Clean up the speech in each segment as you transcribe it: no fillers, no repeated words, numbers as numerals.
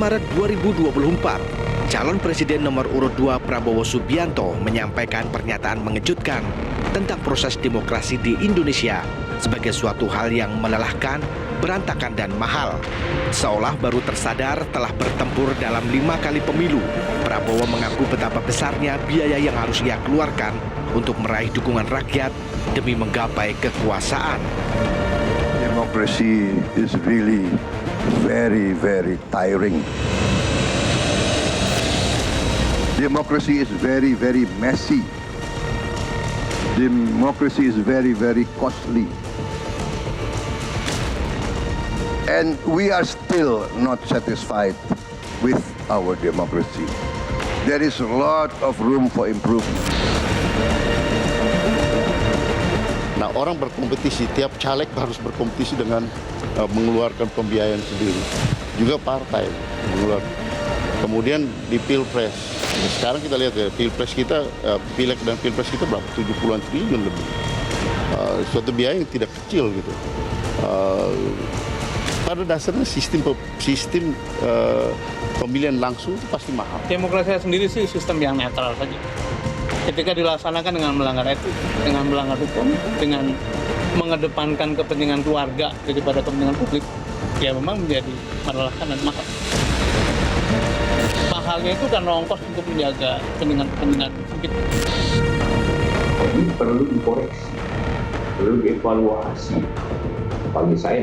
Maret 2024, calon presiden nomor urut 2 Prabowo Subianto menyampaikan pernyataan mengejutkan tentang proses demokrasi di Indonesia sebagai suatu hal yang melelahkan, berantakan dan mahal. Seolah baru tersadar telah bertempur dalam 5 kali pemilu, Prabowo mengaku betapa besarnya biaya yang harus ia keluarkan untuk meraih dukungan rakyat demi menggapai kekuasaan. Democracy is really very, very tiring. Democracy is very, very messy. Democracy is very, very costly. And we are still not satisfied with our democracy. There is a lot of room for improvement. Nah, orang berkompetisi, tiap caleg harus berkompetisi dengan mengeluarkan pembiayaan sendiri. Juga partai mengeluarkan. Kemudian di Pilpres, sekarang kita lihat ya, Pilpres kita, Pileg dan Pilpres kita berapa? 70-an triliun lebih. Suatu biaya yang tidak kecil gitu. Pada dasarnya sistem pemilihan langsung itu pasti mahal. Demokrasi sendiri sih sistem yang netral saja. Ketika dilaksanakan dengan melanggar etik, dengan melanggar hukum, dengan mengedepankan kepentingan keluarga daripada kepentingan publik, ya memang menjadi melelahkan dan mahal. Mahalnya itu karena ongkos untuk menjaga kepentingan publik. Ini perlu dikoreksi, perlu dievaluasi. Bagi saya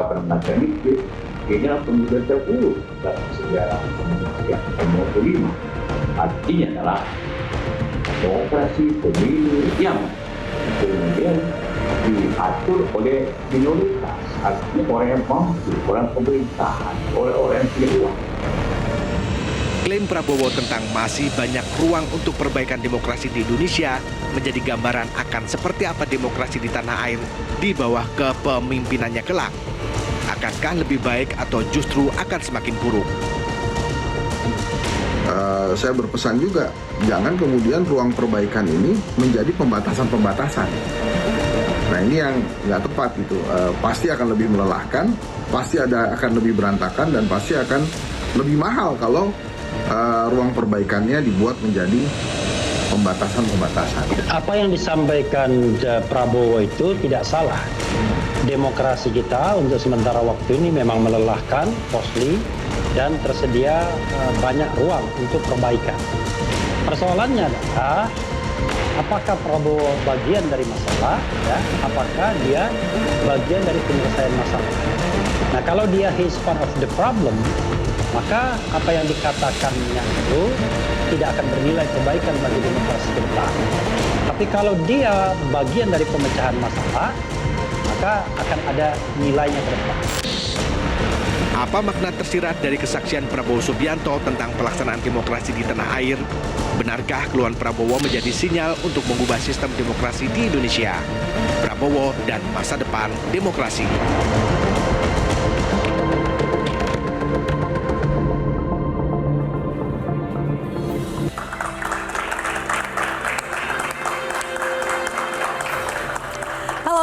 pernah membaca ini, ini adalah pemilu terburuk dalam sejarah Indonesia nomor 5. Artinya adalah demokrasi pemilu yang kemudian diatur oleh minoritas, artinya orang yang mampu, orang pemerintahan, orang-orang yang punya uang. Klaim Prabowo tentang masih banyak ruang untuk perbaikan demokrasi di Indonesia menjadi gambaran akan seperti apa demokrasi di tanah air di bawah kepemimpinannya kelak. Akankah lebih baik atau justru akan semakin buruk? Saya berpesan juga, jangan kemudian ruang perbaikan ini menjadi pembatasan-pembatasan. Nah ini yang nggak tepat gitu. Pasti akan lebih melelahkan, pasti akan lebih berantakan, dan pasti akan lebih mahal kalau ruang perbaikannya dibuat menjadi pembatasan-pembatasan. Apa yang disampaikan Prabowo itu tidak salah. Demokrasi kita untuk sementara waktu ini memang melelahkan, costly, dan tersedia banyak ruang untuk perbaikan. Persoalannya adalah apakah Prabowo bagian dari masalah, ya? Apakah dia bagian dari penyelesaian masalah. Nah, kalau dia is part of the problem, maka apa yang dikatakannya itu tidak akan bernilai kebaikan bagi demokrasi ke depan. Tapi kalau dia bagian dari pemecahan masalah, maka akan ada nilainya ke depan. Apa makna tersirat dari kesaksian Prabowo Subianto tentang pelaksanaan demokrasi di tanah air? Benarkah keluhan Prabowo menjadi sinyal untuk mengubah sistem demokrasi di Indonesia? Prabowo dan masa depan demokrasi.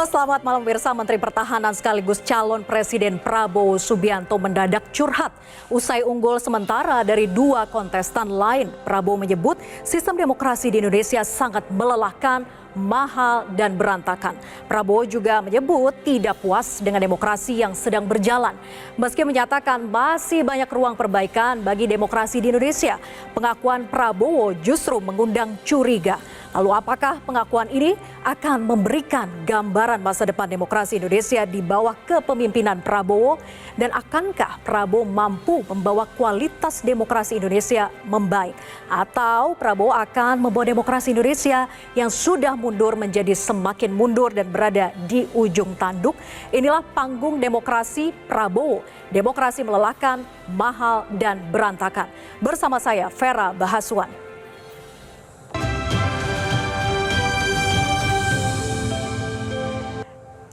Selamat malam pemirsa. Menteri Pertahanan sekaligus calon Presiden Prabowo Subianto mendadak curhat usai unggul sementara dari 2 kontestan lain. Prabowo menyebut sistem demokrasi di Indonesia sangat melelahkan, mahal dan berantakan. Prabowo juga menyebut tidak puas dengan demokrasi yang sedang berjalan. Meski menyatakan masih banyak ruang perbaikan bagi demokrasi di Indonesia, pengakuan Prabowo justru mengundang curiga. Lalu apakah pengakuan ini akan memberikan gambaran masa depan demokrasi Indonesia di bawah kepemimpinan Prabowo? Dan akankah Prabowo mampu membawa kualitas demokrasi Indonesia membaik? Atau Prabowo akan membawa demokrasi Indonesia yang sudah mundur menjadi semakin mundur dan berada di ujung tanduk? Inilah panggung demokrasi Prabowo. Demokrasi melelahkan, mahal dan berantakan. Bersama saya Vera Bahaswan.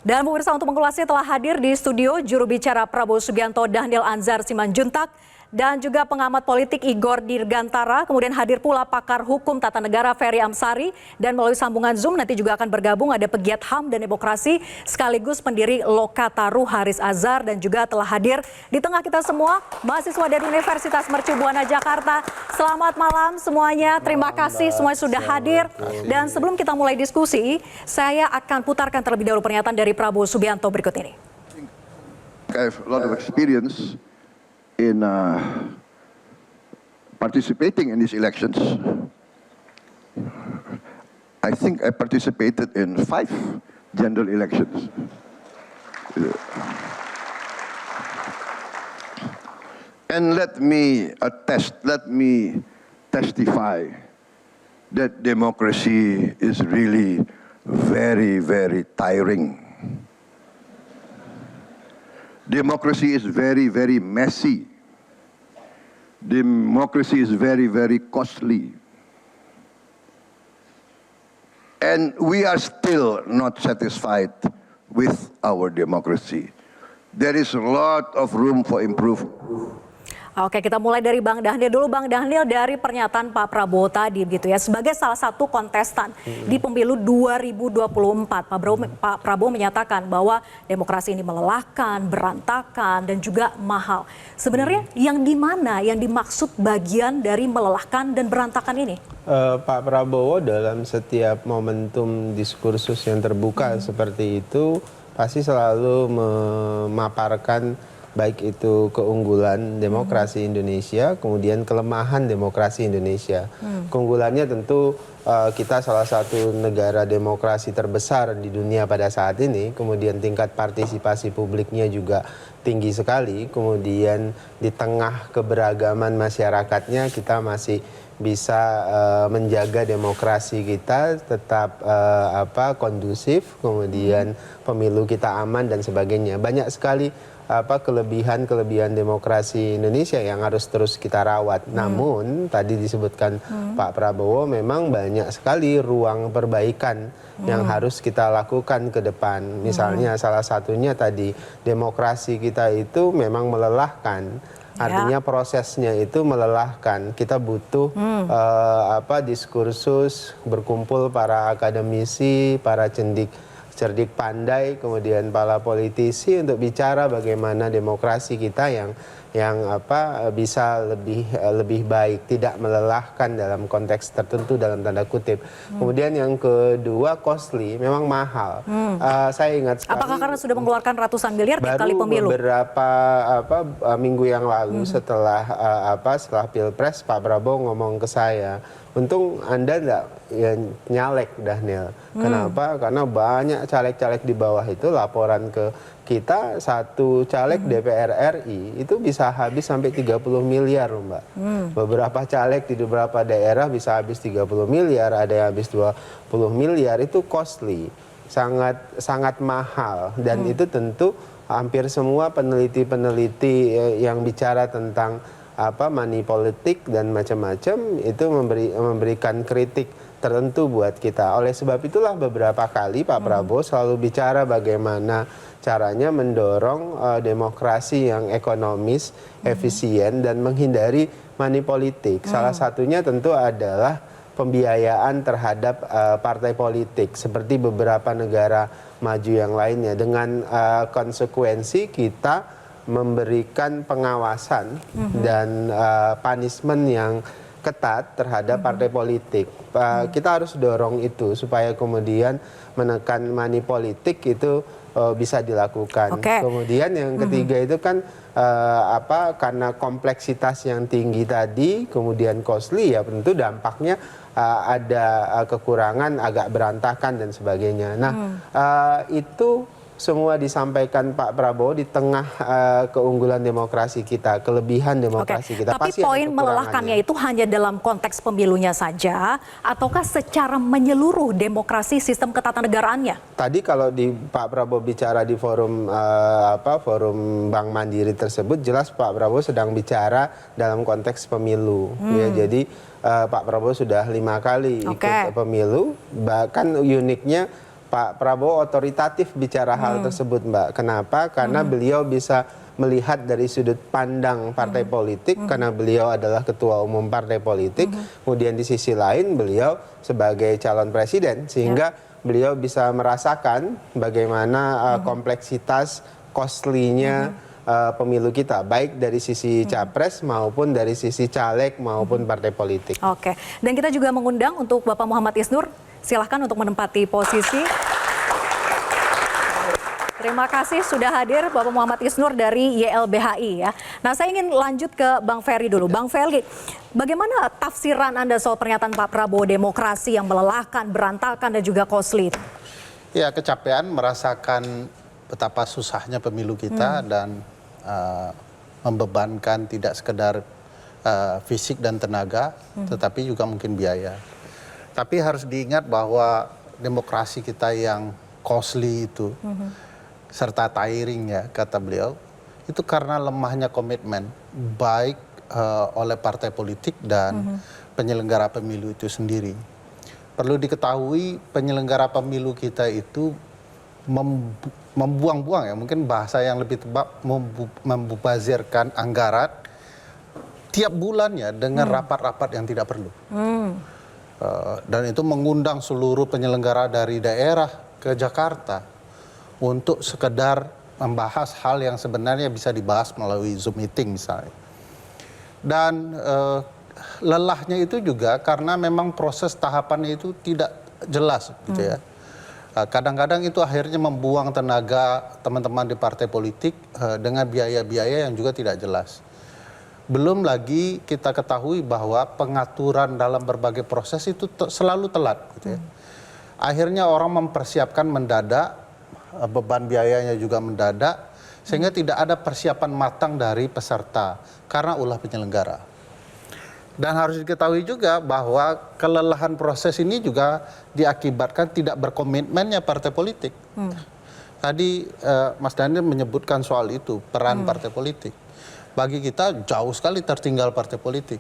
Dan pemirsa, untuk mengulasnya telah hadir di studio juru bicara Prabowo Subianto Dhanil Anzar Simanjuntak dan juga pengamat politik Igor Dirgantara. Kemudian hadir pula pakar hukum tata negara Ferry Amsari. Dan melalui sambungan Zoom nanti juga akan bergabung ada pegiat HAM dan demokrasi sekaligus pendiri Lokataru Haris Azhar. Dan juga telah hadir di tengah kita semua mahasiswa dari Universitas Mercu Buana Jakarta. Selamat malam semuanya, terima kasih semuanya sudah hadir. Dan sebelum kita mulai diskusi, saya akan putarkan terlebih dahulu pernyataan dari Prabowo Subianto berikut ini. I have a lot of experience in participating in these elections. I think I participated in 5 general elections. And let me testify that democracy is really very, very tiring. Democracy is very, very messy. Democracy is very, very costly. And we are still not satisfied with our democracy. There is a lot of room for improvement. Oke, kita mulai dari Bang Dhanil dulu. Bang Dhanil, dari pernyataan Pak Prabowo tadi gitu ya, sebagai salah satu kontestan di pemilu 2024, Pak Prabowo menyatakan bahwa demokrasi ini melelahkan, berantakan, dan juga mahal. Sebenarnya yang di mana yang dimaksud bagian dari melelahkan dan berantakan ini? Pak Prabowo dalam setiap momentum diskursus yang terbuka seperti itu pasti selalu memaparkan baik itu keunggulan demokrasi Indonesia, kemudian kelemahan demokrasi Indonesia. Keunggulannya tentu kita salah satu negara demokrasi terbesar di dunia pada saat ini, kemudian tingkat partisipasi publiknya juga tinggi sekali, kemudian di tengah keberagaman masyarakatnya kita masih bisa menjaga demokrasi kita tetap kondusif, kemudian pemilu kita aman dan sebagainya. Banyak sekali kelebihan demokrasi Indonesia yang harus terus kita rawat. Namun tadi disebutkan Pak Prabowo memang banyak sekali ruang perbaikan yang harus kita lakukan ke depan. Misalnya salah satunya tadi demokrasi kita itu memang melelahkan. Artinya prosesnya itu melelahkan. Kita butuh diskursus, berkumpul para akademisi, para cerdik pandai, kemudian para politisi untuk bicara bagaimana demokrasi kita yang bisa lebih baik, tidak melelahkan dalam konteks tertentu dalam tanda kutip. Kemudian yang kedua, costly, memang mahal. Saya ingat sekali. Apakah karena sudah mengeluarkan ratusan miliar tiap kali pemilu? Beberapa minggu yang lalu setelah Pilpres, Pak Prabowo ngomong ke saya, untung Anda enggak nyalek, Dhanil. Kenapa? Karena banyak caleg-caleg di bawah itu laporan ke kita, satu caleg DPR RI itu bisa habis sampai 30 miliar, Mbak. Beberapa caleg di beberapa daerah bisa habis 30 miliar, ada yang habis 20 miliar, itu costly, sangat mahal. Dan itu tentu hampir semua peneliti-peneliti yang bicara tentang money politik dan macam-macam itu memberikan kritik tertentu buat kita. Oleh sebab itulah beberapa kali Pak Prabowo selalu bicara bagaimana caranya mendorong demokrasi yang ekonomis, efisien, dan menghindari money politik. Salah satunya tentu adalah pembiayaan terhadap partai politik seperti beberapa negara maju yang lainnya, dengan konsekuensi kita memberikan pengawasan dan punishment yang ketat terhadap partai politik. Kita harus dorong itu supaya kemudian menekan money politik itu bisa dilakukan. Kemudian yang ketiga itu kan karena kompleksitas yang tinggi tadi, kemudian costly, ya tentu dampaknya ada kekurangan, agak berantakan dan sebagainya. Nah, itu semua disampaikan Pak Prabowo di tengah keunggulan demokrasi kita, kelebihan demokrasi kita. Tapi poin melelahkannya itu hanya dalam konteks pemilunya saja, ataukah secara menyeluruh demokrasi sistem ketatanegaraannya? Tadi kalau di Pak Prabowo bicara di forum forum Bank Mandiri tersebut, jelas Pak Prabowo sedang bicara dalam konteks pemilu. Ya, jadi Pak Prabowo sudah 5 kali ikut pemilu, bahkan uniknya Pak Prabowo otoritatif bicara hal tersebut, Mbak. Kenapa? Karena beliau bisa melihat dari sudut pandang partai politik karena beliau adalah ketua umum partai politik, kemudian di sisi lain beliau sebagai calon presiden, sehingga beliau bisa merasakan bagaimana kompleksitas costly-nya pemilu kita, baik dari sisi capres maupun dari sisi caleg maupun partai politik. Oke, dan kita juga mengundang untuk Bapak Muhammad Isnur, silahkan untuk menempati posisi. Terima kasih sudah hadir Bapak Muhammad Isnur dari YLBHI ya. Nah, saya ingin lanjut ke Bang Ferry dulu. Bang Ferry, bagaimana tafsiran Anda soal pernyataan Pak Prabowo demokrasi yang melelahkan, berantakan dan juga costly? Ya, kecapean, merasakan betapa susahnya pemilu kita dan membebankan tidak sekedar fisik dan tenaga, tetapi juga mungkin biaya. Tapi harus diingat bahwa demokrasi kita yang costly itu, serta tiring ya kata beliau, itu karena lemahnya komitmen baik oleh partai politik dan penyelenggara pemilu itu sendiri. Perlu diketahui penyelenggara pemilu kita itu membuang-buang ya, mungkin bahasa yang lebih tepat, membazirkan anggaran tiap bulannya dengan rapat-rapat yang tidak perlu. Dan itu mengundang seluruh penyelenggara dari daerah ke Jakarta untuk sekedar membahas hal yang sebenarnya bisa dibahas melalui Zoom meeting misalnya. Dan lelahnya itu juga karena memang proses tahapannya itu tidak jelas gitu ya. Kadang-kadang itu akhirnya membuang tenaga teman-teman di partai politik dengan biaya-biaya yang juga tidak jelas. Belum lagi kita ketahui bahwa pengaturan dalam berbagai proses itu selalu telat gitu ya. Akhirnya orang mempersiapkan mendadak, beban biayanya juga mendadak, sehingga tidak ada persiapan matang dari peserta karena ulah penyelenggara. Dan harus diketahui juga bahwa kelelahan proses ini juga diakibatkan tidak berkomitmennya partai politik. Tadi Mas Daniel menyebutkan soal itu, peran partai politik. Bagi kita jauh sekali tertinggal partai politik.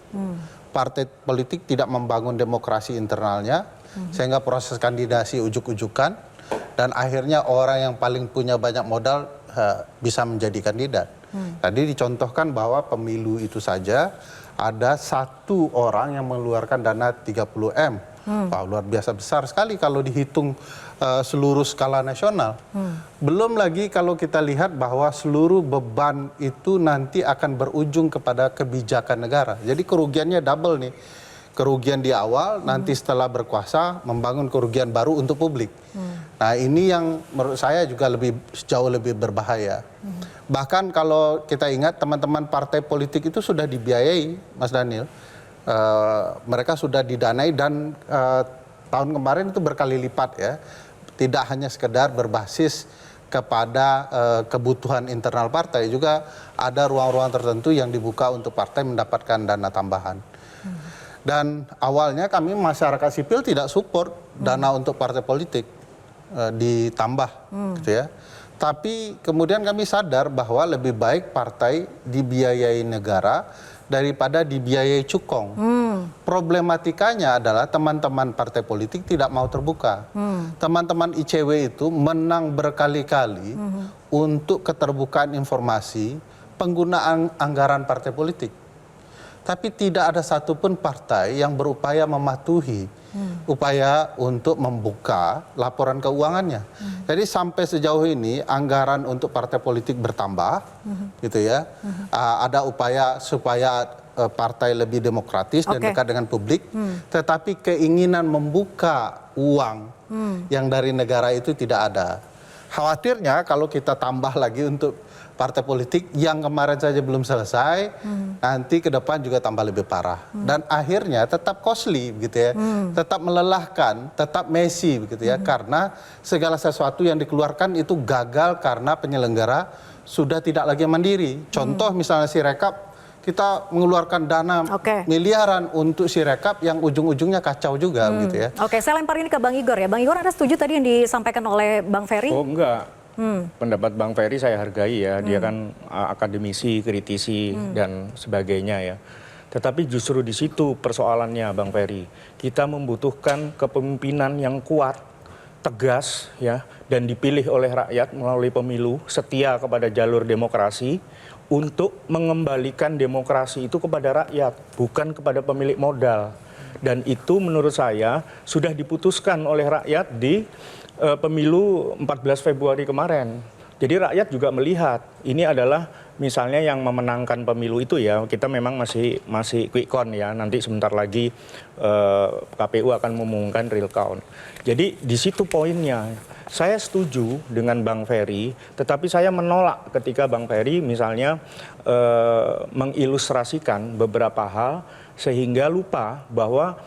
Partai politik tidak membangun demokrasi internalnya, sehingga proses kandidasi ujuk-ujukan, dan akhirnya orang yang paling punya banyak modal bisa menjadi kandidat. Tadi dicontohkan bahwa pemilu itu saja ada satu orang yang mengeluarkan dana 30M. Wah, luar biasa besar sekali kalau dihitung seluruh skala nasional. Belum lagi kalau kita lihat bahwa seluruh beban itu nanti akan berujung kepada kebijakan negara. Jadi kerugiannya double nih. Kerugian di awal, nanti setelah berkuasa membangun kerugian baru untuk publik. Nah, ini yang menurut saya juga jauh lebih berbahaya. Bahkan kalau kita ingat teman-teman partai politik itu sudah dibiayai, Mas Daniel. Mereka sudah didanai dan tahun kemarin itu berkali lipat ya. Tidak hanya sekedar berbasis kepada kebutuhan internal partai, juga ada ruang-ruang tertentu yang dibuka untuk partai mendapatkan dana tambahan. Dan awalnya kami masyarakat sipil tidak support dana untuk partai politik ditambah gitu ya. Tapi kemudian kami sadar bahwa lebih baik partai dibiayai negara daripada dibiayai cukong. Problematikanya adalah teman-teman partai politik tidak mau terbuka. Teman-teman ICW itu menang berkali-kali untuk keterbukaan informasi penggunaan anggaran partai politik. Tapi tidak ada satupun partai yang berupaya mematuhi upaya untuk membuka laporan keuangannya. Jadi sampai sejauh ini anggaran untuk partai politik bertambah, gitu ya. Ada upaya supaya partai lebih demokratis dan dekat dengan publik, tetapi keinginan membuka uang yang dari negara itu tidak ada. Khawatirnya kalau kita tambah lagi untuk partai politik yang kemarin saja belum selesai, nanti ke depan juga tambah lebih parah. Dan akhirnya tetap costly begitu ya, tetap melelahkan, tetap messy begitu ya, karena segala sesuatu yang dikeluarkan itu gagal karena penyelenggara sudah tidak lagi mandiri. Contoh misalnya Sirekap, kita mengeluarkan dana miliaran untuk Sirekap yang ujung-ujungnya kacau juga begitu ya. Oke, saya lempar ini ke Bang Igor ya. Bang Igor, Anda setuju tadi yang disampaikan oleh Bang Ferry? Oh enggak. Pendapat Bang Ferry saya hargai ya, dia kan akademisi, kritisi dan sebagainya ya. Tetapi justru di situ persoalannya Bang Ferry. Kita membutuhkan kepemimpinan yang kuat, tegas ya dan dipilih oleh rakyat melalui pemilu, setia kepada jalur demokrasi untuk mengembalikan demokrasi itu kepada rakyat, bukan kepada pemilik modal. Dan itu menurut saya sudah diputuskan oleh rakyat di pemilu 14 Februari kemarin. Jadi rakyat juga melihat ini adalah misalnya yang memenangkan pemilu itu ya, kita memang masih quick count ya, nanti sebentar lagi KPU akan mengumumkan real count. Jadi di situ poinnya. Saya setuju dengan Bang Ferry, tetapi saya menolak ketika Bang Ferry misalnya mengilustrasikan beberapa hal sehingga lupa bahwa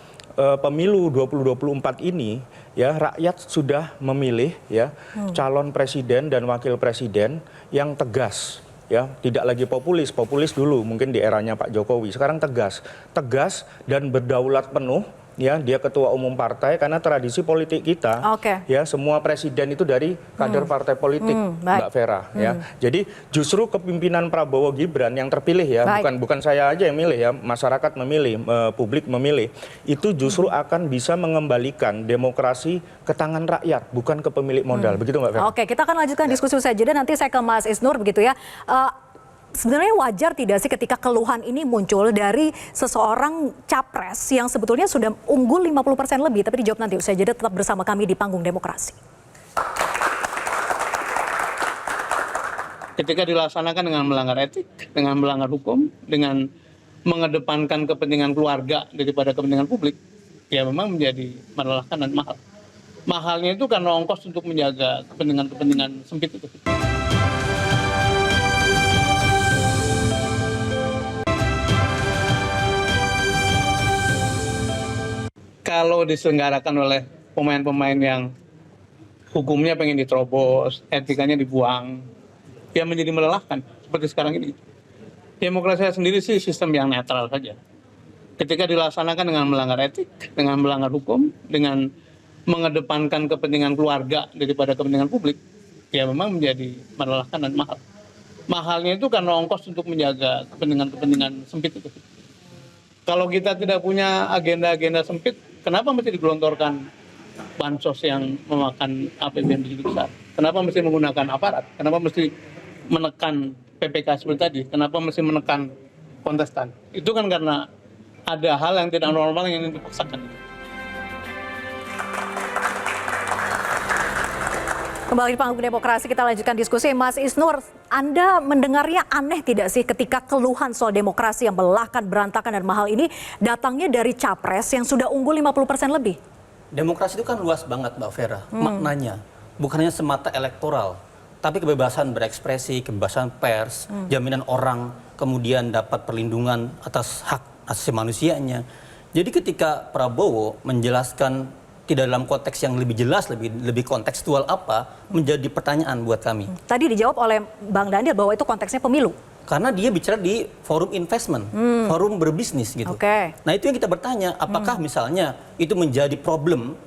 pemilu 2024 ini ya rakyat sudah memilih ya calon presiden dan wakil presiden yang tegas ya, tidak lagi populis dulu mungkin di eranya Pak Jokowi, sekarang tegas dan berdaulat penuh. Ya, dia ketua umum partai karena tradisi politik kita, ya semua presiden itu dari kader partai politik, Mbak Vera. Ya, jadi justru kepemimpinan Prabowo Gibran yang terpilih ya, bukan saya aja yang milih ya, masyarakat memilih, publik memilih, itu justru akan bisa mengembalikan demokrasi ke tangan rakyat, bukan ke pemilik modal, begitu Mbak Vera. Oke, kita akan lanjutkan diskusi usai jeda. Nanti saya ke Mas Isnur begitu ya. Sebenarnya wajar tidak sih ketika keluhan ini muncul dari seseorang capres yang sebetulnya sudah unggul 50% lebih, tapi dijawab nanti usai jeda. Tetap bersama kami di Panggung Demokrasi. Ketika dilaksanakan dengan melanggar etik, dengan melanggar hukum, dengan mengedepankan kepentingan keluarga daripada kepentingan publik, ya memang menjadi melelahkan dan mahal. Mahalnya itu karena ongkos untuk menjaga kepentingan sempit itu. Kalau diselenggarakan oleh pemain-pemain yang hukumnya pengen diterobos, etikanya dibuang, ya menjadi melelahkan seperti sekarang ini. Demokrasi sendiri sih sistem yang netral saja. Ketika dilaksanakan dengan melanggar etik, dengan melanggar hukum, dengan mengedepankan kepentingan keluarga daripada kepentingan publik, ya memang menjadi melelahkan dan mahal. Mahalnya itu karena ongkos untuk menjaga kepentingan sempit itu. Kalau kita tidak punya agenda-agenda sempit, kenapa mesti digelontorkan bansos yang memakan APBN begitu besar? Kenapa mesti menggunakan aparat? Kenapa mesti menekan PPK seperti tadi? Kenapa mesti menekan kontestan? Itu kan karena ada hal yang tidak normal yang ingin dipaksakan. Kembali di Panggung Demokrasi, kita lanjutkan diskusi. Mas Isnur, Anda mendengarnya aneh tidak sih ketika keluhan soal demokrasi yang melelahkan, berantakan, dan mahal ini datangnya dari capres yang sudah unggul 50% lebih? Demokrasi itu kan luas banget Mbak Vera, maknanya. Bukan hanya semata elektoral, tapi kebebasan berekspresi, kebebasan pers, jaminan orang kemudian dapat perlindungan atas hak asasi manusianya. Jadi ketika Prabowo menjelaskan tidak dalam konteks yang lebih jelas, lebih kontekstual apa, menjadi pertanyaan buat kami. Tadi dijawab oleh Bang Daniel bahwa itu konteksnya pemilu. Karena dia bicara di forum investment, forum berbisnis gitu. Nah itu yang kita bertanya, apakah misalnya itu menjadi problem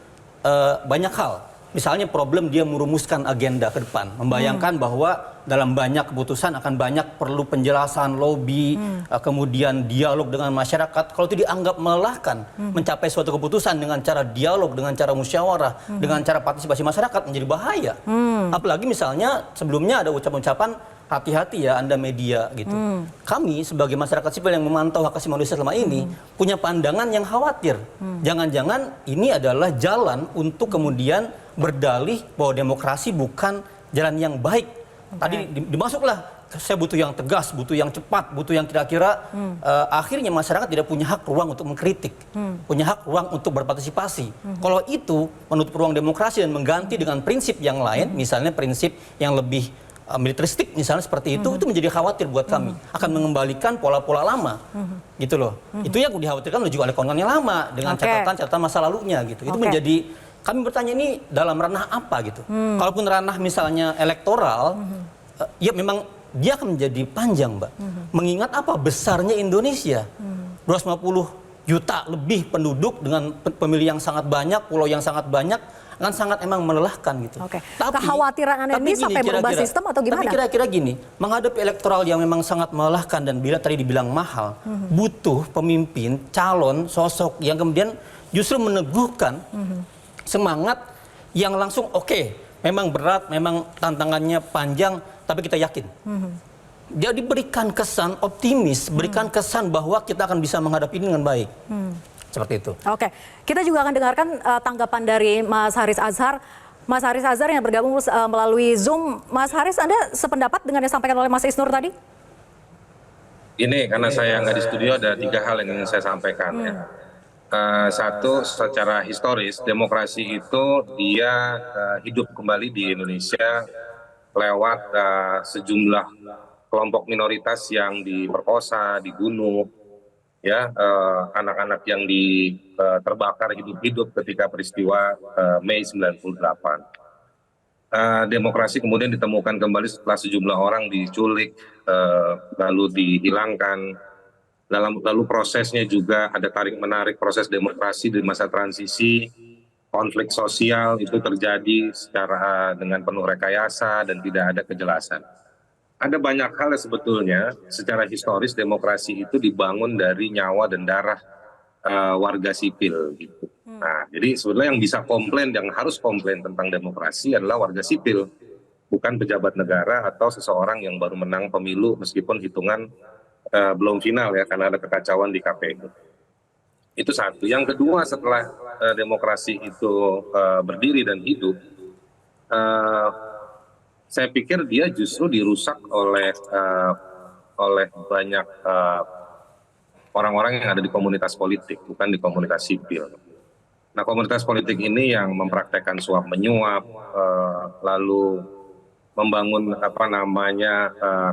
banyak hal. Misalnya problem dia merumuskan agenda ke depan, membayangkan bahwa dalam banyak keputusan akan banyak perlu penjelasan, lobby, kemudian dialog dengan masyarakat. Kalau itu dianggap melelahkan, mencapai suatu keputusan dengan cara dialog, dengan cara musyawarah, dengan cara partisipasi masyarakat menjadi bahaya. Apalagi misalnya sebelumnya ada ucapan-ucapan hati-hati ya Anda media gitu. Kami sebagai masyarakat sipil yang memantau hak asasi manusia selama ini punya pandangan yang khawatir. Jangan-jangan ini adalah jalan untuk kemudian berdalih bahwa demokrasi bukan jalan yang baik. Tadi dimasuklah, saya butuh yang tegas, butuh yang cepat, butuh yang kira-kira akhirnya masyarakat tidak punya hak ruang untuk mengkritik, punya hak ruang untuk berpartisipasi. Kalau itu menutup ruang demokrasi dan mengganti dengan prinsip yang lain, misalnya prinsip yang lebih militeristik misalnya seperti itu menjadi khawatir buat kami. Akan mengembalikan pola-pola lama, gitu loh. Itu yang dikhawatirkan juga oleh kawan-kawan yang lama dengan catatan-catatan masa lalunya gitu. Itu menjadi, kami bertanya ini dalam ranah apa gitu. Kalaupun ranah misalnya elektoral, ya memang dia akan menjadi panjang Mbak. Mengingat apa besarnya Indonesia, 250 juta lebih penduduk dengan pemilih yang sangat banyak, pulau yang sangat banyak, kan sangat emang melelahkan gitu. Tapi kekhawatiran Anda ini sampai berubah sistem atau gimana? Tapi kira-kira gini, menghadapi elektoral yang memang sangat melelahkan dan bila tadi dibilang mahal, butuh pemimpin, calon, sosok yang kemudian justru meneguhkan semangat yang langsung oke, memang berat, memang tantangannya panjang, tapi kita yakin. Jadi berikan kesan optimis, berikan kesan bahwa kita akan bisa menghadapi ini dengan baik. Seperti itu. Oke, kita juga akan dengarkan tanggapan dari Mas Haris Azhar. Mas Haris Azhar yang bergabung melalui Zoom. Mas Haris, Anda sependapat dengan yang disampaikan oleh Mas Isnur tadi? Ini karena saya nggak di studio, ada 3 hal yang ingin saya sampaikan. Ya. Satu, secara historis demokrasi itu dia hidup kembali di Indonesia lewat sejumlah kelompok minoritas yang diperkosa, dibunuh, ya, anak-anak yang terbakar hidup-hidup ketika peristiwa Mei 98. Demokrasi kemudian ditemukan kembali setelah sejumlah orang diculik, lalu dihilangkan. Lalu prosesnya juga ada tarik-menarik proses demokrasi di masa transisi, konflik sosial itu terjadi secara dengan penuh rekayasa dan tidak ada kejelasan. Ada banyak hal yang sebetulnya secara historis demokrasi itu dibangun dari nyawa dan darah warga sipil gitu. Nah, jadi sebetulnya yang bisa komplain, yang harus komplain tentang demokrasi adalah warga sipil, bukan pejabat negara atau seseorang yang baru menang pemilu meskipun hitungan belum final ya, karena ada kekacauan di KPU. Itu satu. Yang kedua, setelah demokrasi itu berdiri dan hidup, saya pikir dia justru dirusak oleh banyak orang-orang yang ada di komunitas politik, bukan di komunitas sipil. Nah, komunitas politik ini yang mempraktekkan suap menyuap, lalu membangun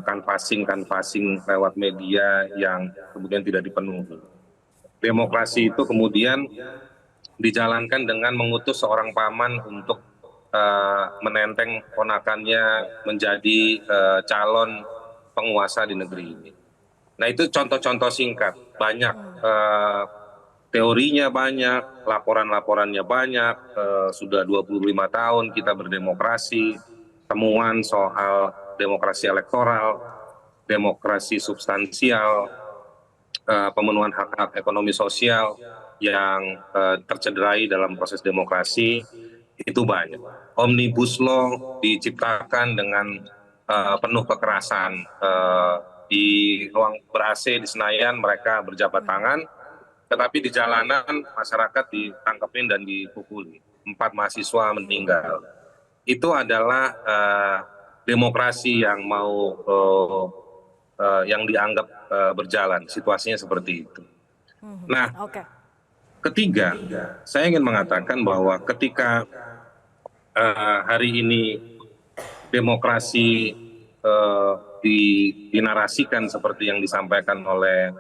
canvassing lewat media yang kemudian tidak dipenuhi. Demokrasi itu kemudian dijalankan dengan mengutus seorang paman untuk menenteng ponakannya menjadi calon penguasa di negeri ini. Nah, itu contoh-contoh singkat, banyak teorinya, banyak laporan-laporannya, banyak. Sudah 25 tahun kita berdemokrasi, temuan soal demokrasi elektoral, demokrasi substansial, pemenuhan hak-hak ekonomi sosial yang tercederai dalam proses demokrasi, itu banyak. Omnibus Law diciptakan dengan penuh kekerasan. Di ruang ber-AC di Senayan mereka berjabat tangan, tetapi di jalanan masyarakat ditangkepin dan dipukuli. 4 mahasiswa meninggal. Itu adalah demokrasi yang yang dianggap berjalan, situasinya seperti itu. Nah, ketiga, saya ingin mengatakan bahwa ketika hari ini demokrasi dinarasikan seperti yang disampaikan oleh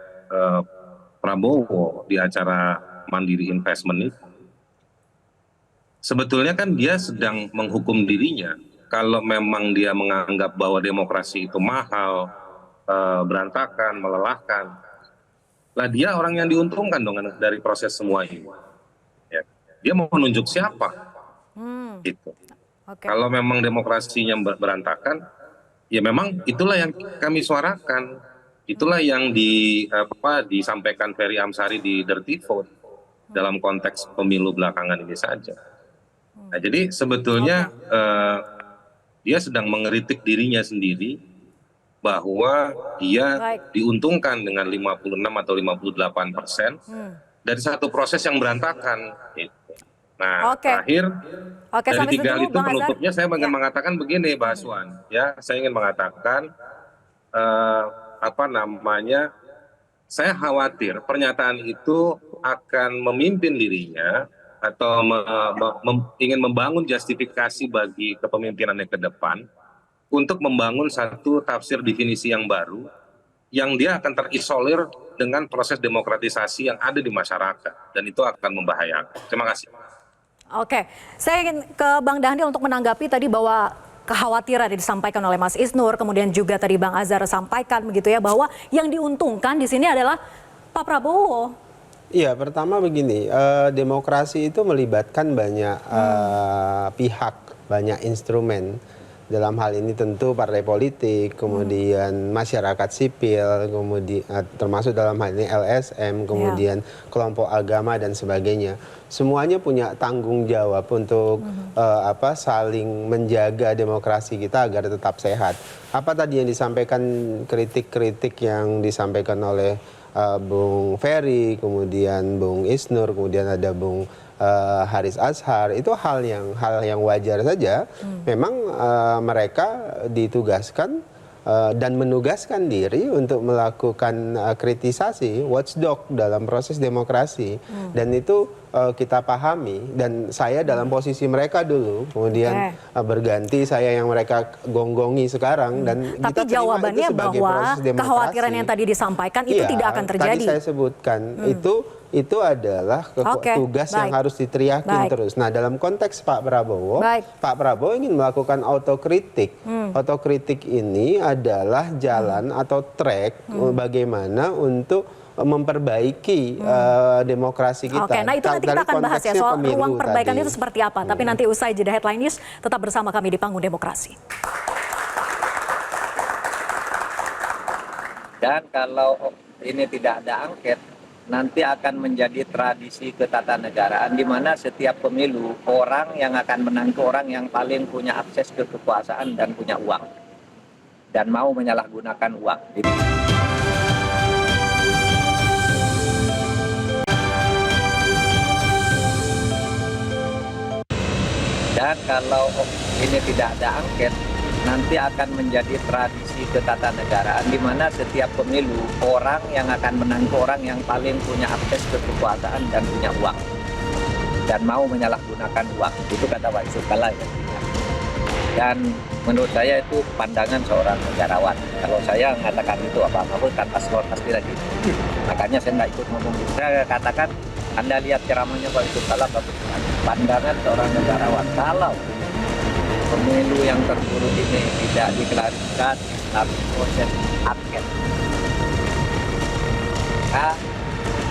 Prabowo di acara Mandiri Investment itu, sebetulnya kan dia sedang menghukum dirinya. Kalau memang dia menganggap bahwa demokrasi itu mahal, berantakan, melelahkan, lah dia orang yang diuntungkan dong dari proses semua ini. Ya. Dia mau menunjuk siapa? Gitu. Kalau memang demokrasinya berantakan, ya memang itulah yang kami suarakan. Itulah yang disampaikan Ferry Amsari di Dirty Vote dalam konteks pemilu belakangan ini saja. Nah, jadi sebetulnya dia sedang mengkritik dirinya sendiri bahwa dia diuntungkan dengan 56 atau 58% dari satu proses yang berantakan. Nah, terakhir dari 3 hal itu penutupnya saya ingin mengatakan begini, Mbak Aswan. Ya, saya ingin mengatakan saya khawatir pernyataan itu akan memimpin dirinya atau ingin membangun justifikasi bagi kepemimpinannya ke depan untuk membangun satu tafsir definisi yang baru yang dia akan terisolir dengan proses demokratisasi yang ada di masyarakat, dan itu akan membahayakan. Terima kasih. Oke, saya ingin ke Bang Dhanil untuk menanggapi tadi bahwa kekhawatiran yang disampaikan oleh Mas Isnur, kemudian juga tadi Bang Azhar sampaikan begitu ya, bahwa yang diuntungkan di sini adalah Pak Prabowo. Iya, pertama begini, demokrasi itu melibatkan banyak pihak, banyak instrumen. Dalam hal ini tentu partai politik, kemudian masyarakat sipil, kemudian termasuk dalam hal ini LSM, kemudian kelompok agama dan sebagainya. Semuanya punya tanggung jawab untuk saling menjaga demokrasi kita agar tetap sehat. Apa tadi yang disampaikan, kritik-kritik yang disampaikan oleh Bung Ferry, kemudian Bung Isnur, kemudian ada Bung Haris Azhar, itu hal yang wajar saja. Memang mereka ditugaskan dan menugaskan diri untuk melakukan kritisasi, watchdog dalam proses demokrasi, dan itu kita pahami. Dan saya dalam posisi mereka dulu, kemudian berganti saya yang mereka gonggongi sekarang, dan tapi jawabannya bahwa kekhawatiran yang tadi disampaikan itu tidak akan terjadi. Tadi saya sebutkan itu adalah tugas yang harus diteriakin terus. Nah, dalam konteks Pak Prabowo, Pak Prabowo ingin melakukan autokritik. Autokritik ini adalah jalan atau track bagaimana untuk memperbaiki demokrasi kita. Oke, nah itu nanti kita akan bahas ya soal ruang perbaikan itu seperti apa. Tapi nanti usai jeda Headline News, tetap bersama kami di Panggung Demokrasi. Dan kalau ini tidak ada angket, nanti akan menjadi tradisi ketatanegaraan di mana setiap pemilu orang yang akan menang itu orang yang paling punya akses ke kekuasaan dan punya uang dan mau menyalahgunakan uang. Dan kalau ini tidak ada angket, nanti akan menjadi tradisi ketatanegaraan di mana setiap pemilu orang yang akan menang itu orang yang paling punya akses ke kekuasaan dan punya uang dan mau menyalahgunakan uang. Itu kata Pak Yusuf Kalla ya. Dan menurut saya itu pandangan seorang negarawan. Kalau saya mengatakan itu apa-apa kan paslon pasti lagi. Makanya saya nggak ikut ngomong gitu. Saya katakan, Anda lihat ceramahnya Pak Yusuf Kalla, pandangan seorang negarawan. Kalau pemilu yang terburuk ini tidak diklarifikasi tapi proses angket, nah,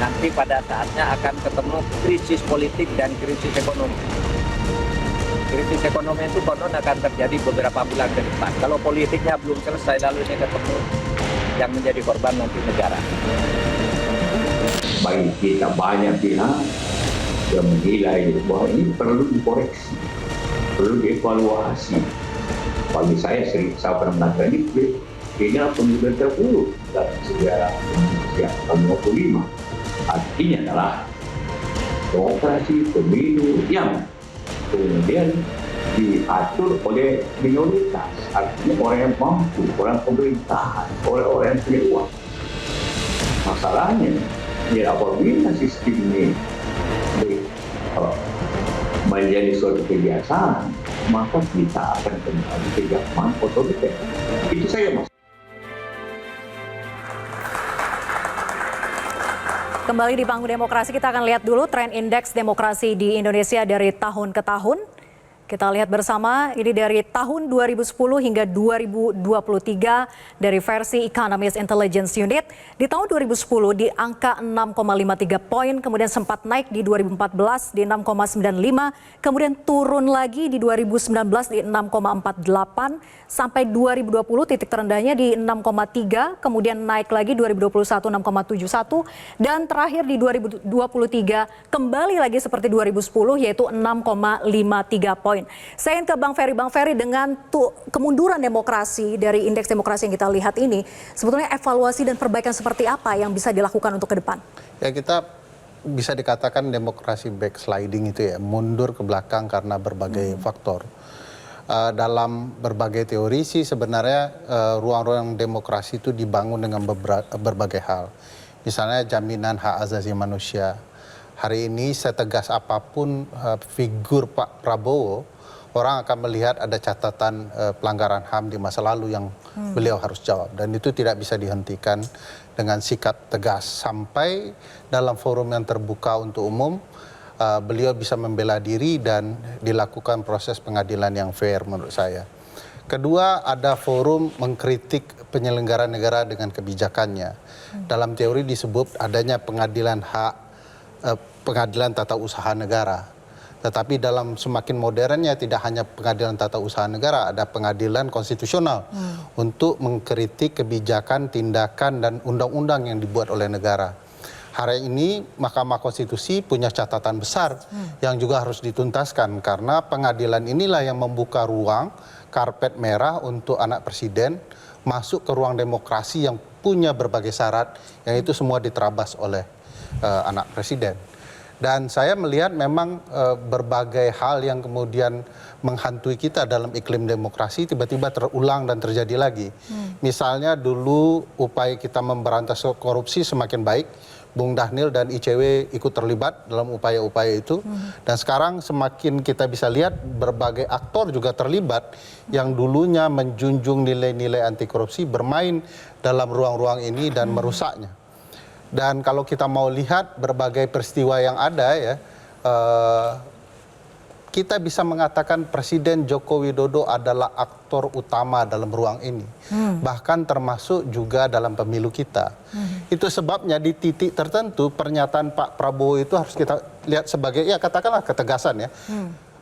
nanti pada saatnya akan ketemu krisis politik dan krisis ekonomi. Krisis ekonomi itu konon akan terjadi beberapa bulan ke depan. Kalau politiknya belum selesai lalu ini ketemu, yang menjadi korban nanti negara. Bagi kita banyak pihak yang menilai bahwa ini perlu dikoreksi, perlu dievaluasi. Bagi saya pernah mengatakan ini adalah pemilu terburuk dalam sejarah Indonesia tahun 25. Artinya adalah demokrasi pemilu yang kemudian diatur oleh minoritas, artinya orang yang mampu, orang pemerintahan, orang yang punya uang. Masalahnya, ya apabila sistem ini menjadi suatu kebiasaan, maka kita akan kembali ke zaman otoriter. Itu saya mas. Kembali di Panggung Demokrasi, kita akan lihat dulu tren indeks demokrasi di Indonesia dari tahun ke tahun. Kita lihat bersama, ini dari tahun 2010 hingga 2023 dari versi Economist Intelligence Unit. Di tahun 2010 di angka 6,53 poin, kemudian sempat naik di 2014 di 6,95, kemudian turun lagi di 2019 di 6,48, sampai 2020 titik terendahnya di 6,3, kemudian naik lagi 2021 6,71, dan terakhir di 2023 kembali lagi seperti 2010 yaitu 6,53 poin. Saya ingin ke Bang Ferry. Bang Ferry, dengan kemunduran demokrasi dari indeks demokrasi yang kita lihat ini, sebetulnya evaluasi dan perbaikan seperti apa yang bisa dilakukan untuk ke depan? Ya, kita bisa dikatakan demokrasi backsliding itu ya, mundur ke belakang karena berbagai faktor. Dalam berbagai teori sih sebenarnya ruang-ruang demokrasi itu dibangun dengan berbagai hal. Misalnya jaminan hak asasi manusia. Hari ini setegas apapun figur Pak Prabowo, orang akan melihat ada catatan pelanggaran HAM di masa lalu yang beliau harus jawab. Dan itu tidak bisa dihentikan dengan sikap tegas. Sampai dalam forum yang terbuka untuk umum, beliau bisa membela diri dan dilakukan proses pengadilan yang fair menurut saya. Kedua, ada forum mengkritik penyelenggara negara dengan kebijakannya. Dalam teori disebut adanya pengadilan tata usaha negara. Tetapi dalam semakin modernnya tidak hanya pengadilan tata usaha negara, ada pengadilan konstitusional untuk mengkritik kebijakan, tindakan, dan undang-undang yang dibuat oleh negara. Hari ini Mahkamah Konstitusi punya catatan besar yang juga harus dituntaskan karena pengadilan inilah yang membuka ruang karpet merah untuk anak presiden masuk ke ruang demokrasi yang punya berbagai syarat yang itu semua diterabas oleh anak presiden. Dan saya melihat memang berbagai hal yang kemudian menghantui kita dalam iklim demokrasi tiba-tiba terulang dan terjadi lagi. Misalnya dulu upaya kita memberantas korupsi semakin baik, Bung Dhanil dan ICW ikut terlibat dalam upaya-upaya itu. Dan sekarang semakin kita bisa lihat berbagai aktor juga terlibat yang dulunya menjunjung nilai-nilai anti korupsi bermain dalam ruang-ruang ini dan merusaknya. Dan kalau kita mau lihat berbagai peristiwa yang ada ya, kita bisa mengatakan Presiden Joko Widodo adalah aktor utama dalam ruang ini. Bahkan termasuk juga dalam pemilu kita. Itu sebabnya di titik tertentu pernyataan Pak Prabowo itu harus kita lihat sebagai, ya katakanlah ketegasan ya.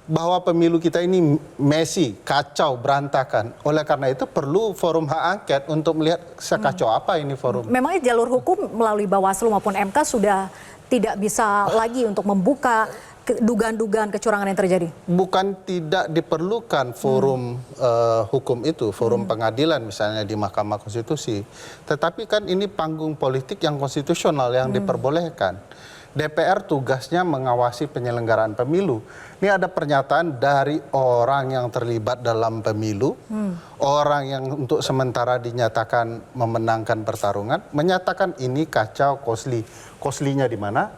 Bahwa pemilu kita ini messy, kacau, berantakan. Oleh karena itu perlu forum hak angket untuk melihat sekacau apa ini forum. Memangnya jalur hukum melalui Bawaslu maupun MK sudah tidak bisa lagi untuk membuka dugaan-dugaan kecurangan yang terjadi? Bukan tidak diperlukan forum hukum itu, forum pengadilan misalnya di Mahkamah Konstitusi. Tetapi kan ini panggung politik yang konstitusional yang diperbolehkan. DPR tugasnya mengawasi penyelenggaraan pemilu. Ini ada pernyataan dari orang yang terlibat dalam pemilu, orang yang untuk sementara dinyatakan memenangkan pertarungan, menyatakan ini kacau, kosli. Koslinya di mana?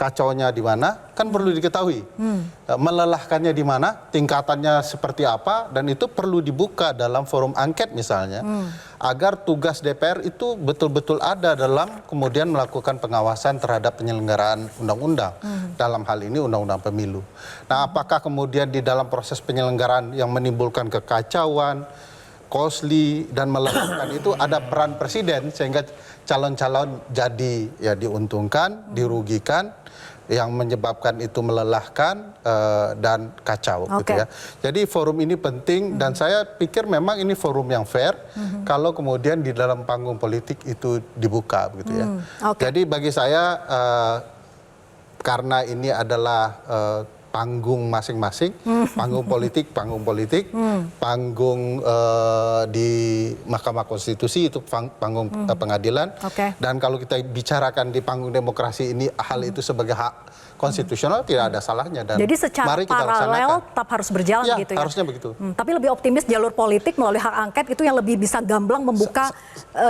Kacaunya di mana? Kan perlu diketahui. Melelahkannya di mana? Tingkatannya seperti apa? Dan itu perlu dibuka dalam forum angket misalnya. Agar tugas DPR itu betul-betul ada dalam kemudian melakukan pengawasan terhadap penyelenggaraan undang-undang. Dalam hal ini undang-undang pemilu. Nah, apakah kemudian di dalam proses penyelenggaraan yang menimbulkan kekacauan, kosli, dan melelahkan itu ada peran presiden sehingga calon-calon jadi ya diuntungkan, dirugikan, yang menyebabkan itu melelahkan dan kacau gitu ya. Jadi forum ini penting dan saya pikir memang ini forum yang fair kalau kemudian di dalam panggung politik itu dibuka begitu ya. Jadi bagi saya karena ini adalah panggung masing-masing, panggung politik, panggung di Mahkamah Konstitusi itu panggung pengadilan. Dan kalau kita bicarakan di panggung demokrasi ini hal itu sebagai hak konstitusional tidak ada salahnya. Dan jadi secara mari kita paralel tetap harus berjalan ya, gitu ya? Harusnya begitu. Tapi lebih optimis jalur politik melalui hak angket itu yang lebih bisa gamblang membuka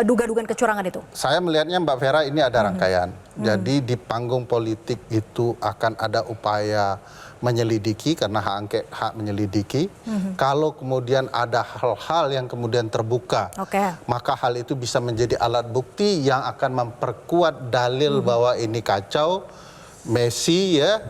dugaan kecurangan itu? Saya melihatnya Mbak Vera ini ada rangkaian. Jadi di panggung politik itu akan ada upaya menyelidiki karena hak angket hak menyelidiki. Kalau kemudian ada hal-hal yang kemudian terbuka, maka hal itu bisa menjadi alat bukti yang akan memperkuat dalil bahwa ini kacau, messy ya,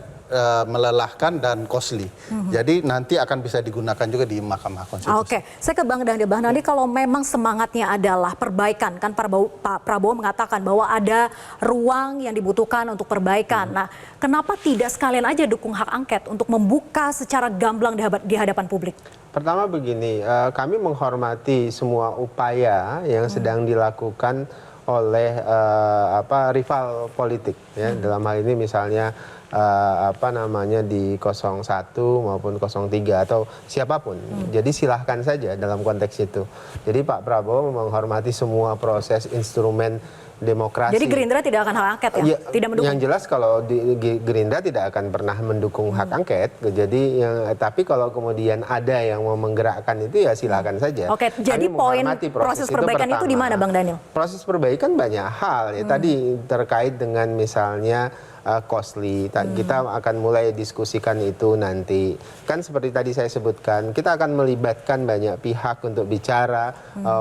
melelahkan dan costly. Jadi nanti akan bisa digunakan juga di Mahkamah Konstitusi. Saya ke Bang Dhanil. Bang Dhanil, kalau memang semangatnya adalah perbaikan, kan Pak Prabowo mengatakan bahwa ada ruang yang dibutuhkan untuk perbaikan. Nah, kenapa tidak sekalian aja dukung hak angket untuk membuka secara gamblang di hadapan publik? Pertama begini, kami menghormati semua upaya yang sedang dilakukan oleh rival politik ya. Dalam hal ini misalnya di 01 maupun 03 atau siapapun. Jadi silahkan saja dalam konteks itu. Jadi Pak Prabowo menghormati semua proses instrumen demokrasi. Jadi Gerindra tidak akan hak angket ya? Tidak mendukung? Yang jelas kalau Gerindra tidak akan pernah mendukung hak angket. Jadi tapi kalau kemudian ada yang mau menggerakkan itu ya silakan saja. Jadi poin proses perbaikan itu di mana Bang Dhanil? Proses perbaikan banyak hal ya. Tadi terkait dengan misalnya costly. Kita akan mulai diskusikan itu nanti. Kan seperti tadi saya sebutkan, kita akan melibatkan banyak pihak untuk bicara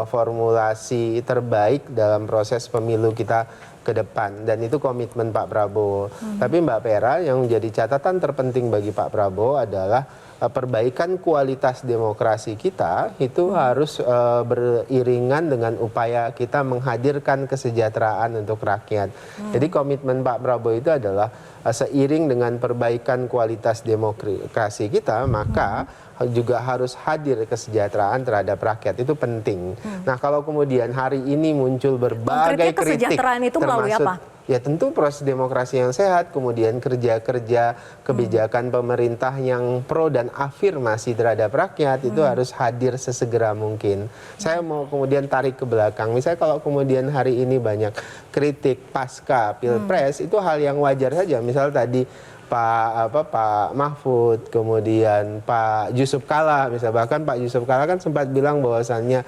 formulasi terbaik dalam proses pemilu kita ke depan. Dan itu komitmen Pak Prabowo. Tapi Mbak Vera, yang menjadi catatan terpenting bagi Pak Prabowo adalah perbaikan kualitas demokrasi kita itu harus beriringan dengan upaya kita menghadirkan kesejahteraan untuk rakyat. Jadi komitmen Pak Prabowo itu adalah seiring dengan perbaikan kualitas demokrasi kita, maka juga harus hadir kesejahteraan terhadap rakyat. Itu penting. Nah, kalau kemudian hari ini muncul berbagai kritik, kesejahteraan itu melalui apa? Ya tentu proses demokrasi yang sehat, kemudian kerja-kerja kebijakan pemerintah yang pro dan afirmasi terhadap rakyat itu harus hadir sesegera mungkin. Saya mau kemudian tarik ke belakang. Misalnya kalau kemudian hari ini banyak kritik pasca Pilpres, itu hal yang wajar saja. Misal tadi Pak Mahfud, kemudian Pak Yusuf Kalla, misalnya bahkan Pak Yusuf Kalla kan sempat bilang bahwasannya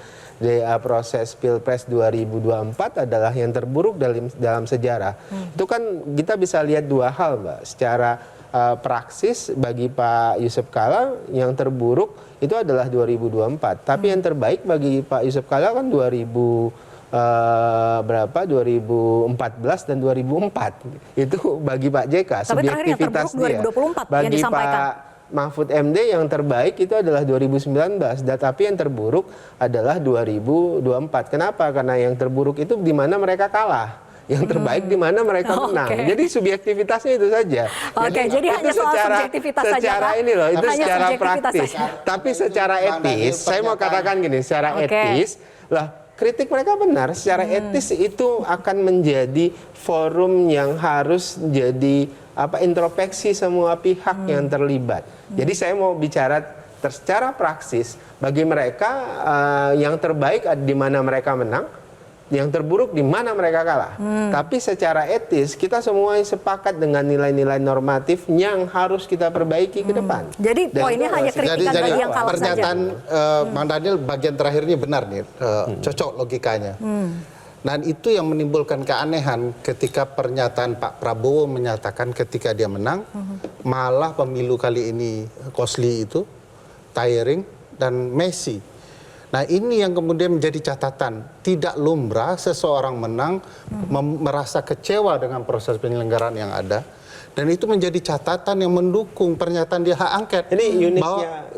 proses Pilpres 2024 adalah yang terburuk dalam sejarah. Itu kan kita bisa lihat dua hal, Mbak. Secara praksis bagi Pak Yusuf Kalla yang terburuk itu adalah 2024. Tapi yang terbaik bagi Pak Yusuf Kalla kan 2014 dan 2004 itu bagi Pak JK. Tapi subjektivitas dia 2024 bagi Pak Mahfud MD yang terbaik itu adalah 2019, tapi yang terburuk adalah 2024. Kenapa? Karena yang terburuk itu di mana mereka kalah. Yang terbaik di mana mereka menang. Jadi subjektivitasnya itu saja. Jadi hanya soal subjektivitas saja. Secara ini loh, itu secara praktis. Tapi secara etis, saya mau katakan gini, secara etis lah kritik mereka benar. Secara etis itu akan menjadi forum yang harus jadi introspeksi semua pihak yang terlibat. Jadi saya mau bicara secara praksis bagi mereka yang terbaik di mana mereka menang, yang terburuk di mana mereka kalah. Tapi secara etis kita semua sepakat dengan nilai-nilai normatif yang harus kita perbaiki ke depan. Jadi poinnya hanya kritikan bagi yang kalah saja. Pernyataan Bang Daniel bagian terakhirnya benar nih, cocok logikanya. Dan itu yang menimbulkan keanehan ketika pernyataan Pak Prabowo menyatakan ketika dia menang, malah pemilu kali ini costly itu, tiring, dan messy. Nah ini yang kemudian menjadi catatan. Tidak lumrah seseorang menang merasa kecewa dengan proses penyelenggaraan yang ada. Dan itu menjadi catatan yang mendukung pernyataan dia hak angket. Ini uniknya,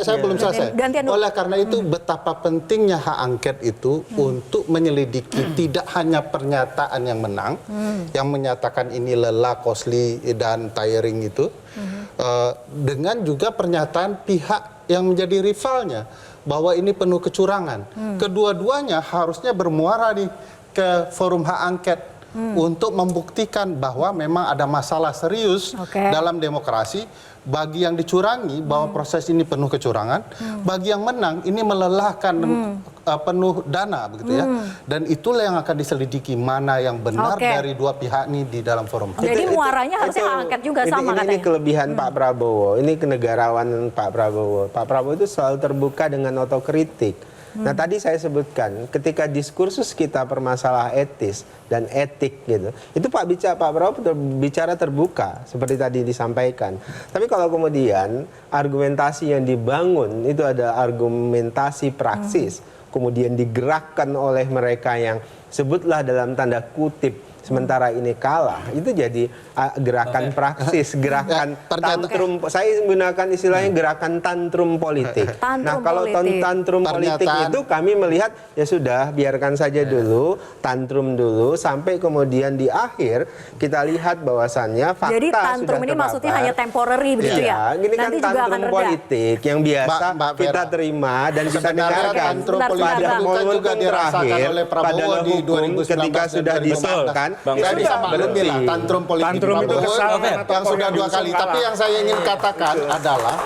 saya belum selesai. Oleh karena itu betapa pentingnya hak angket itu untuk menyelidiki tidak hanya pernyataan yang menang, yang menyatakan ini lelah, costly, dan tiring itu, dengan juga pernyataan pihak yang menjadi rivalnya, bahwa ini penuh kecurangan. Kedua-duanya harusnya bermuara nih ke forum hak angket. Untuk membuktikan bahwa memang ada masalah serius dalam demokrasi. Bagi yang dicurangi bahwa proses ini penuh kecurangan, bagi yang menang ini melelahkan penuh dana begitu ya. Dan itulah yang akan diselidiki mana yang benar dari dua pihak ini di dalam forum. Jadi muaranya harusnya angket juga sama katanya. Ini kelebihan Pak Prabowo, ini kenegarawanan Pak Prabowo. Pak Prabowo itu selalu terbuka dengan otokritik. Nah tadi saya sebutkan ketika diskursus kita permasalah etis dan etik gitu, itu Pak Prabowo bicara terbuka seperti tadi disampaikan. Tapi kalau kemudian argumentasi yang dibangun itu ada argumentasi praksis, kemudian digerakkan oleh mereka yang sebutlah dalam tanda kutip sementara ini kalah, itu jadi gerakan praksis, gerakan tantrum. Saya menggunakan istilahnya gerakan tantrum politik. Nah kalau tantrum politik itu kami melihat ya sudah biarkan saja dulu, tantrum dulu sampai kemudian di akhir kita lihat bahwasannya fakta jadi tantrum sudah ini terpapar. maksudnya hanya temporary begitu ya? Ini kan tantrum politik yang biasa kita terima dan kita dengarkan pada momen terakhir pada di hukum ketika sudah disahkan. Saya bisa maklumi lah tantrum politik tantrum itu kesal yang sudah dua kali. Tapi yang saya ingin katakan adalah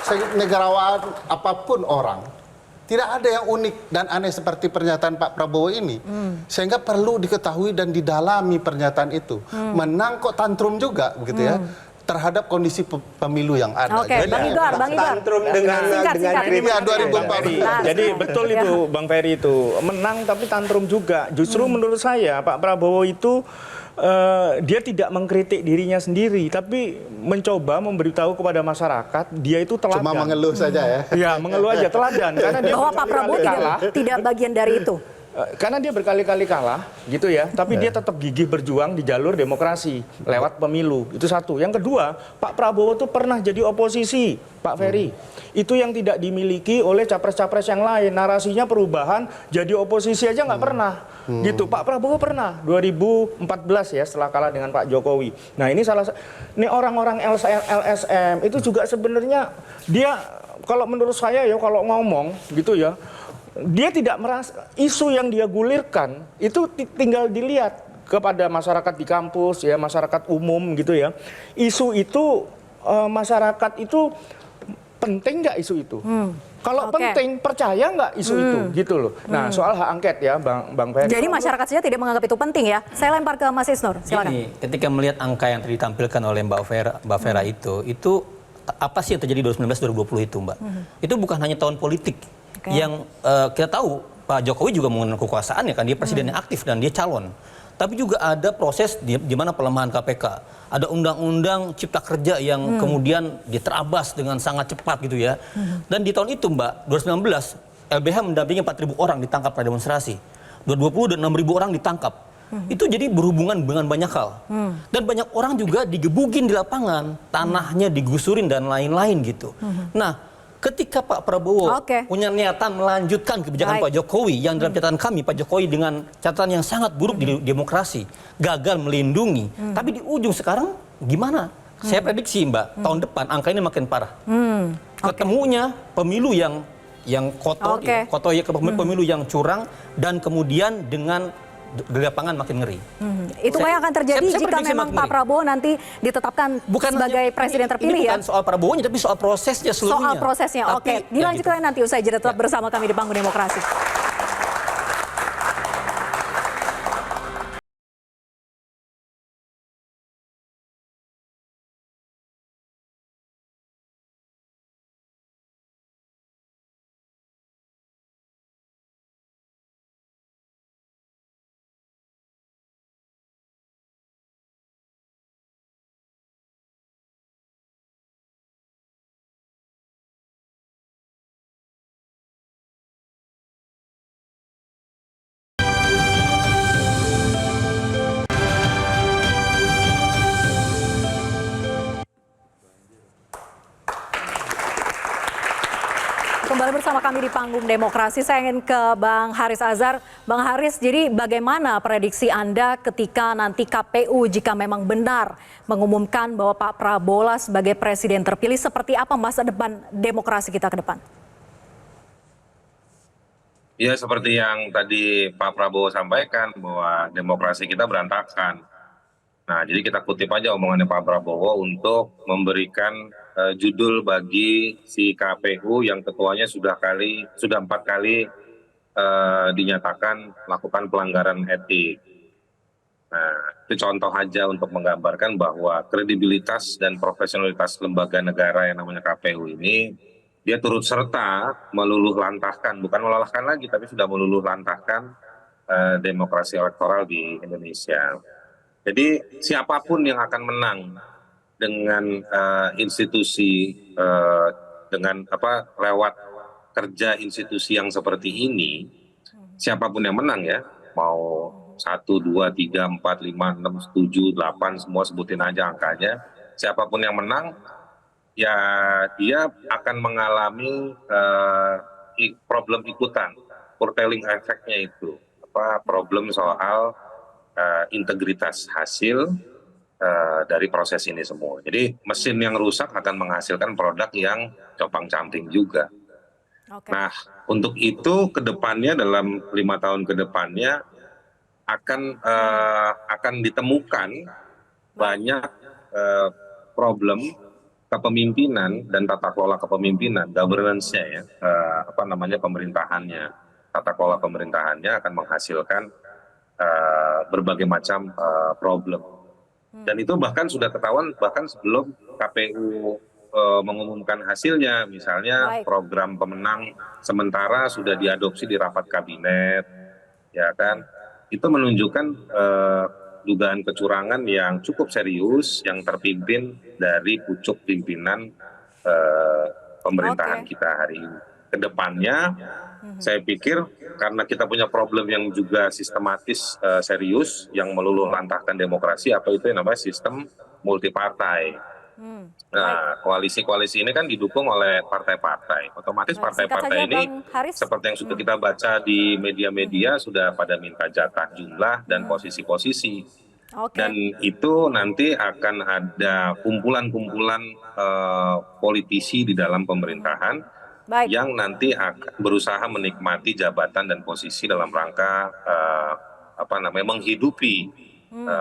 senegarawan apapun orang, tidak ada yang unik dan aneh seperti pernyataan Pak Prabowo ini. Sehingga perlu diketahui dan didalami pernyataan itu. Menang kok tantrum juga begitu ya. Terhadap kondisi pemilu yang ada. Bang Igor. Tantrum dengan kritik 2014. Jadi betul itu Bang Ferry itu menang tapi tantrum juga. Justru menurut saya Pak Prabowo itu dia tidak mengkritik dirinya sendiri, tapi mencoba memberitahu kepada masyarakat dia itu teladan. Cuma mengeluh saja ya. Ya mengeluh aja teladan. Karena dia bahwa Pak Prabowo tidak bagian dari itu. Karena dia berkali-kali kalah gitu ya, tapi dia tetap gigih berjuang di jalur demokrasi lewat pemilu. Itu satu. Yang kedua, Pak Prabowo tuh pernah jadi oposisi, Pak Ferry. Itu yang tidak dimiliki oleh capres-capres yang lain. Narasinya perubahan, jadi oposisi aja nggak pernah. Gitu. Pak Prabowo pernah 2014 ya setelah kalah dengan Pak Jokowi. Nah, ini ini orang-orang LSM itu juga sebenarnya dia kalau menurut saya ya kalau ngomong gitu ya, dia tidak merasa isu yang dia gulirkan itu tinggal dilihat kepada masyarakat di kampus ya, masyarakat umum gitu ya. Isu itu masyarakat itu penting nggak isu itu? Kalau penting, percaya nggak isu itu, gitu loh. Nah, soal hak angket ya, Bang Ferry. Jadi masyarakat saja tidak menganggap itu penting ya? Saya lempar ke Mas Isnur, silakan. Gini, ketika melihat angka yang tadi ditampilkan oleh Mbak Vera itu apa sih yang terjadi 2019-2020 itu, Mbak? Itu bukan hanya tahun politik. Yang kita tahu, Pak Jokowi juga menggunakan kekuasaan ya kan, dia presiden yang aktif dan dia calon. Tapi juga ada proses di mana pelemahan KPK. Ada undang-undang cipta kerja yang kemudian diterabas dengan sangat cepat gitu ya. Dan di tahun itu Mbak, 2019, LBH mendampingi 4.000 orang ditangkap pada demonstrasi. 2020 dan 6.000 orang ditangkap. Itu jadi berhubungan dengan banyak hal. Dan banyak orang juga digebugin di lapangan, tanahnya digusurin dan lain-lain gitu. Nah, ketika Pak Prabowo punya niatan melanjutkan kebijakan Pak Jokowi yang dalam catatan kami Pak Jokowi dengan catatan yang sangat buruk di demokrasi, gagal melindungi, tapi di ujung sekarang gimana? Saya prediksi Mbak, tahun depan angka ini makin parah. Ketemunya pemilu yang kotor, pemilu yang curang dan kemudian dengan di lapangan makin ngeri. Itu yang akan terjadi jika memang Pak Prabowo nanti ditetapkan sebagai presiden terpilih ya? Bukan soal Prabowo-nya, tapi soal prosesnya seluruhnya. Soal prosesnya, oke. Dilanjutkan nanti usai jeda, tetap bersama kami di Panggung Demokrasi. Kembali bersama kami di Panggung Demokrasi, saya ingin ke Bang Haris Azhar. Bang Haris, jadi bagaimana prediksi Anda ketika nanti KPU jika memang benar mengumumkan bahwa Pak Prabowo sebagai presiden terpilih, seperti apa masa depan demokrasi kita ke depan? Ya seperti yang tadi Pak Prabowo sampaikan bahwa demokrasi kita berantakan. Nah, jadi kita kutip aja omongannya Pak Prabowo untuk memberikan judul bagi si KPU yang ketuanya sudah 4 kali dinyatakan melakukan pelanggaran etik. Nah, itu contoh aja untuk menggambarkan bahwa kredibilitas dan profesionalitas lembaga negara yang namanya KPU ini, dia turut serta meluluh lantahkan, bukan melelahkan lagi, tapi sudah meluluh lantahkan demokrasi elektoral di Indonesia. Jadi siapapun yang akan menang dengan institusi dengan lewat kerja institusi yang seperti ini, siapapun yang menang ya, mau 1, 2, 3, 4, 5, 6, 7, 8, semua sebutin aja angkanya, siapapun yang menang ya dia akan mengalami problem ikutan, courtailing efeknya itu, problem soal integritas hasil dari proses ini semua. Jadi mesin yang rusak akan menghasilkan produk yang compang-camping juga. Nah, untuk itu ke depannya dalam 5 tahun ke depannya akan ditemukan banyak problem kepemimpinan dan tata kelola kepemimpinan, governance-nya ya, pemerintahannya, tata kelola pemerintahannya akan menghasilkan berbagai macam problem. Dan itu bahkan sudah ketahuan bahkan sebelum KPU mengumumkan hasilnya, misalnya program pemenang sementara sudah diadopsi di rapat kabinet, ya kan? Itu menunjukkan dugaan kecurangan yang cukup serius yang terpimpin dari pucuk pimpinan pemerintahan kita hari ini. Kedepannya, saya pikir karena kita punya problem yang juga sistematis serius yang meluluh lantahkan demokrasi, apa itu yang namanya sistem multipartai. Nah, koalisi-koalisi ini kan didukung oleh partai-partai. Otomatis partai-partai ini seperti yang sudah kita baca di media-media sudah pada minta jatah jumlah dan posisi-posisi. Dan itu nanti akan ada kumpulan-kumpulan politisi di dalam pemerintahan yang nanti akan berusaha menikmati jabatan dan posisi dalam rangka menghidupi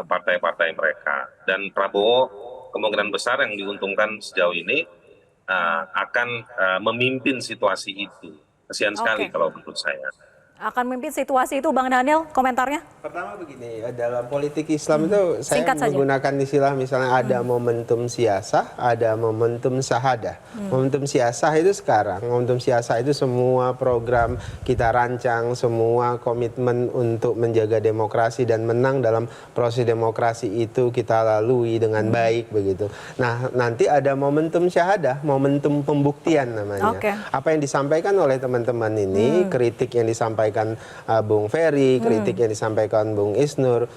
partai-partai mereka. Dan Prabowo kemungkinan besar yang diuntungkan sejauh ini akan memimpin situasi itu. Kasihan sekali kalau menurut saya. Akan memimpin situasi itu, Bang Daniel, komentarnya? Pertama begini, dalam politik Islam itu saya menggunakan istilah misalnya ada momentum siasah, ada momentum syahadah. Momentum siasah itu sekarang, momentum siasah itu semua program kita rancang, semua komitmen untuk menjaga demokrasi dan menang dalam proses demokrasi itu kita lalui dengan baik begitu. Nah, nanti ada momentum syahadah, momentum pembuktian namanya. Apa yang disampaikan oleh teman-teman ini, kritik yang disampaikan Bung Ferry, kritik yang disampaikan Bung Isnur,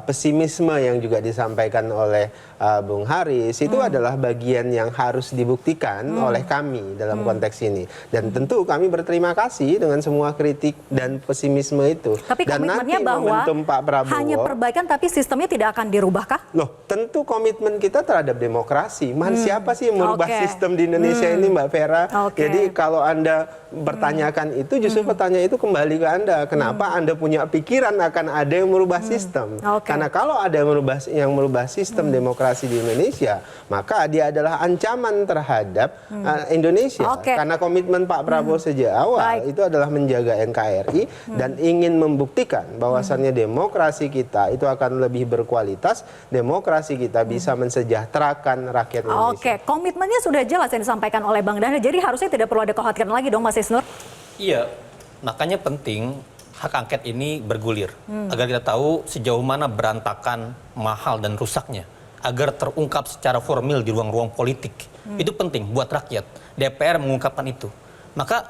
pesimisme yang juga disampaikan oleh Bung Haris, itu adalah bagian yang harus dibuktikan oleh kami dalam konteks ini. Dan tentu kami berterima kasih dengan semua kritik dan pesimisme itu. Tapi dan komitmennya nanti bahwa Pak Prabowo, hanya perbaikan tapi sistemnya tidak akan dirubahkah? Loh, tentu komitmen kita terhadap demokrasi. Siapa sih yang merubah sistem di Indonesia ini, Mbak Vera? Jadi kalau Anda bertanyakan itu, justru pertanyaan itu kembali ke Anda. Kenapa Anda punya pikiran akan ada yang merubah sistem? Karena kalau ada yang merubah sistem demokrasi di Indonesia, maka dia adalah ancaman terhadap Indonesia. Karena komitmen Pak Prabowo sejak awal itu adalah menjaga NKRI dan ingin membuktikan bahwasannya demokrasi kita itu akan lebih berkualitas, demokrasi kita bisa mensejahterakan rakyat Indonesia. Komitmennya sudah jelas yang disampaikan oleh Bang Daniel, jadi harusnya tidak perlu ada kekhawatiran lagi dong, Mas Isnur? Iya, makanya penting hak angket ini bergulir agar kita tahu sejauh mana berantakan, mahal dan rusaknya, agar terungkap secara formil di ruang-ruang politik. Itu penting buat rakyat. DPR mengungkapkan itu. Maka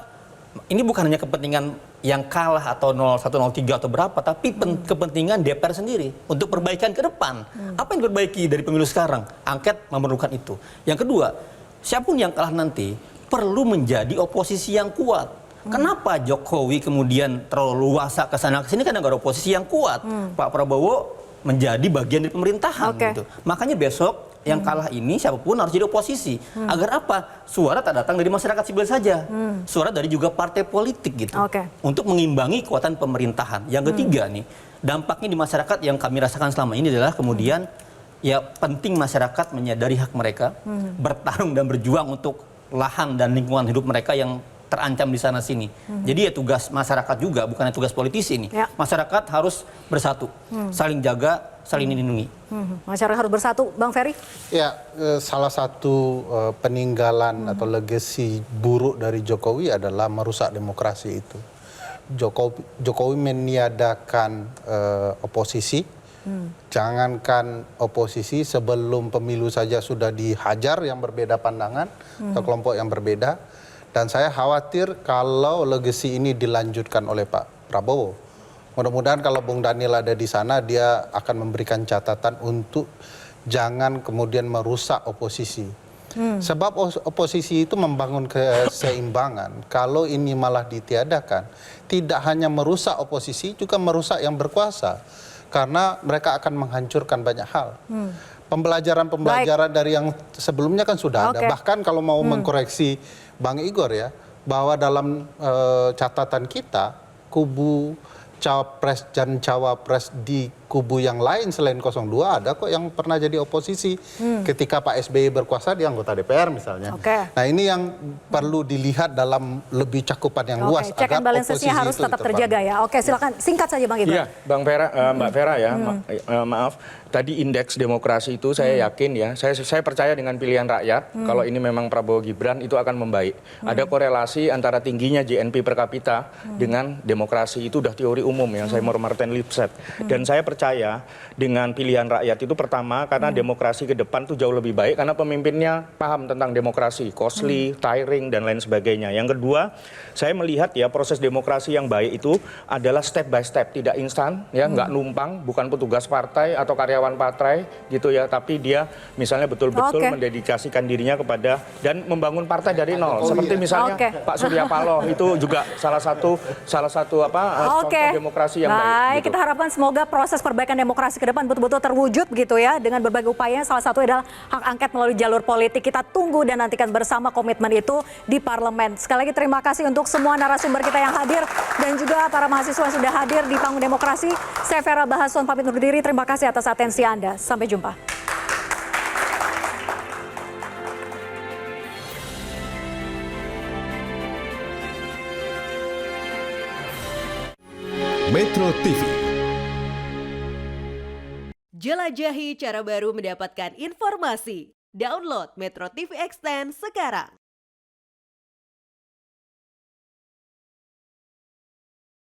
ini bukan hanya kepentingan yang kalah atau 0103 atau berapa, tapi kepentingan DPR sendiri untuk perbaikan ke depan. Apa yang diperbaiki dari pemilu sekarang? Angket memerlukan itu. Yang kedua, siapapun yang kalah nanti perlu menjadi oposisi yang kuat. Kenapa Jokowi kemudian terlalu luasa ke sana ke sini, karena nggak ada oposisi yang kuat. Pak Prabowo menjadi bagian dari pemerintahan gitu. Makanya besok yang kalah ini siapapun harus jadi oposisi. Agar apa? Suara tak datang dari masyarakat sipil saja. Suara dari juga partai politik gitu. Untuk mengimbangi kekuatan pemerintahan. Yang ketiga nih, dampaknya di masyarakat yang kami rasakan selama ini adalah kemudian ya penting masyarakat menyadari hak mereka, bertarung dan berjuang untuk lahan dan lingkungan hidup mereka yang terancam di sana sini. Jadi ya tugas masyarakat juga, bukan tugas politisi ini. Masyarakat harus bersatu, saling jaga, saling melindungi. Masyarakat harus bersatu, Bang Ferry? Ya, salah satu peninggalan atau legacy buruk dari Jokowi adalah merusak demokrasi itu. Jokowi meniadakan oposisi. Jangankan oposisi, sebelum pemilu saja sudah dihajar yang berbeda pandangan atau kelompok yang berbeda. Dan saya khawatir kalau legasi ini dilanjutkan oleh Pak Prabowo. Mudah-mudahan kalau Bung Daniel ada di sana, dia akan memberikan catatan untuk jangan kemudian merusak oposisi. Sebab oposisi itu membangun keseimbangan. Kalau ini malah ditiadakan, tidak hanya merusak oposisi, juga merusak yang berkuasa. Karena mereka akan menghancurkan banyak hal. Pembelajaran-pembelajaran dari yang sebelumnya kan sudah ada. Bahkan kalau mau mengkoreksi Bang Igor ya, bahwa dalam catatan kita, kubu Cawapres dan Cawapres di kubu yang lain selain 02 ada kok yang pernah jadi oposisi. Ketika Pak SBY berkuasa, dia anggota DPR misalnya. Nah ini yang perlu dilihat dalam lebih cakupan yang luas. Check and balancesnya harus tetap terjaga ya. Oke, silakan singkat saja Bang Igor. Iya, Bang Vera, Mbak Vera ya, maaf. Tadi indeks demokrasi itu saya yakin ya, saya percaya dengan pilihan rakyat, kalau ini memang Prabowo Gibran itu akan membaik. Ada korelasi antara tingginya GNP per kapita dengan demokrasi, itu udah teori umum yang saya mau Martin Lipset. Dan saya percaya percaya dengan pilihan rakyat itu pertama karena demokrasi ke depan tuh jauh lebih baik karena pemimpinnya paham tentang demokrasi, costly, tiring dan lain sebagainya. Yang kedua, saya melihat ya proses demokrasi yang baik itu adalah step by step, tidak instan ya, nggak numpang, bukan petugas partai atau karyawan partai gitu ya, tapi dia misalnya betul-betul mendedikasikan dirinya kepada dan membangun partai dari nol. Seperti misalnya Pak Surya Paloh itu juga salah satu contoh demokrasi yang baik. Kita harapkan semoga proses perbaikan demokrasi ke depan betul-betul terwujud begitu ya dengan berbagai upaya. Salah satu adalah hak angket melalui jalur politik. Kita tunggu dan nantikan bersama komitmen itu di parlemen. Sekali lagi terima kasih untuk semua narasumber kita yang hadir dan juga para mahasiswa yang sudah hadir di panggung demokrasi. Saya Vera Bahason pamit undur diri. Terima kasih atas atensi Anda. Sampai jumpa. Metro TV. Jelajahi cara baru mendapatkan informasi. Download Metro TV Extend sekarang.